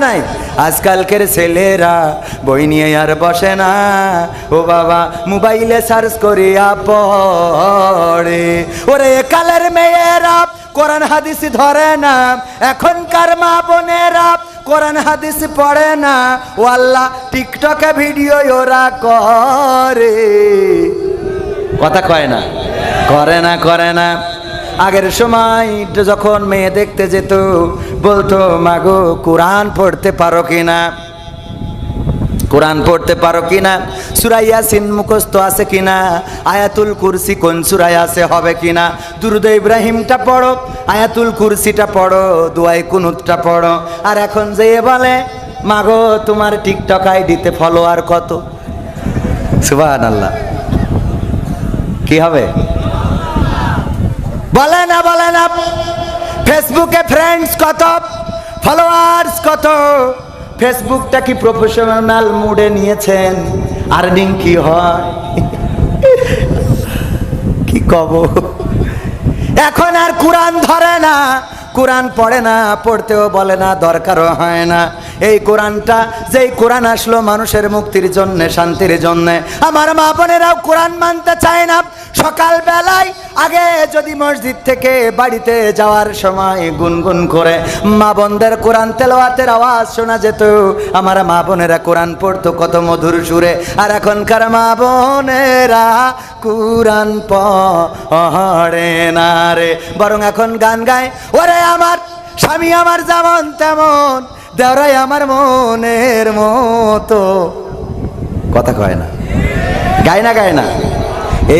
নাই আজকালকের ছেলেরা বই নিয়ে আর বসে না, ও বাবা মোবাইলে সার্চ করিয়া পড়ে। ওরে কালের মেয়েরা কোরআন হাদিস ধরে না, এখনকার মা বোনেরা কোরআন হাদিস পড়ে না, ও আল্লাহ টিকটকে ভিডিও ওরা করে। কথা কয় না, করে না। আগের সময় যখন মেয়ে দেখতে যেত বলতো মাগো কোরআন পড়তে পারো কিনা, কোরআন পড়তে পারো কিনা, সূরা ইয়াসিন মুখস্থ আছে কিনা, আয়াতুল কুরসি কোন সূরায় আছে হবে কিনা, দুরূদ ইব্রাহিমটা পড়ো, আয়াতুল কুরসিটা পড়ো, দুআয়ে কুনুতটা পড়ো। আর এখন যে বলে মাগো তোমার টিকটক আইডিতে ফলোয়ার কত? সুবহানাল্লাহ। কি হবে? বলে না ফেসবুকে ফ্রেন্ডস কত, ফলোয়ার্স কত? ফেসবুকটা কি প্রফেশনাল মুডে নিয়েছেন? আর্নিং কি হয় কি কব? এখন আর কোরআন ধরে না, কোরআন পড়ে না, পড়তেও বলে না, দরকারও হয় না। এই কোরআনটা যেই কোরআন আসলো মানুষের মুক্তির জন্য, শান্তির জন্য, আমার মা বোনেরাও কোরআন মানতে চায় না। সকাল বেলায় আগে যদি মসজিদ থেকে বাড়িতে যাওয়ার সময় গুনগুন করে মা বোনদের কোরআন তেলাওয়াতের আওয়াজ শোনা যেত, আমার মা বোনেরা কোরআন পড়তো কত মধুর সুরে। আর এখনকার মা বোনেরা কোরআন পড়ে না রে, বরং এখন গান গায়, ওরে আমার স্বামী আমার যেমন তেমন, দেওরাই আমার মনের মতো। কথা কয় না, গায় না।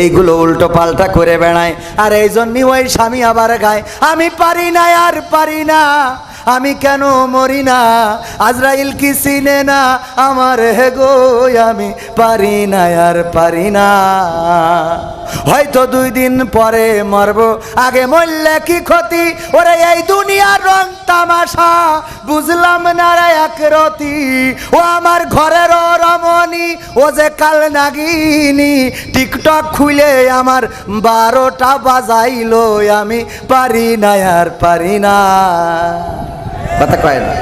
এইগুলো উল্টো পাল্টা করে বেড়ায়, আর এই জন্যই ওই স্বামী আবার গায়, আমি পারি না আর পারি না, আমি কেন মরি না, আজরাইল কি চিনে না আমার হে গো, আমি পারি না আর পারি না। হয়তো 2 দিন পরে মরবো, আগে মরলে কি ক্ষতি? ওরে এই দুনিয়ার রং তামাশা বুঝলাম না রে একরতি, ও আমার ঘরের রমণী, ও যে কাল নাগিনী, টিকটক খুলে আমার 12টা বাজাইলো, আমি পারি না আর পারি না। কথা কয় না।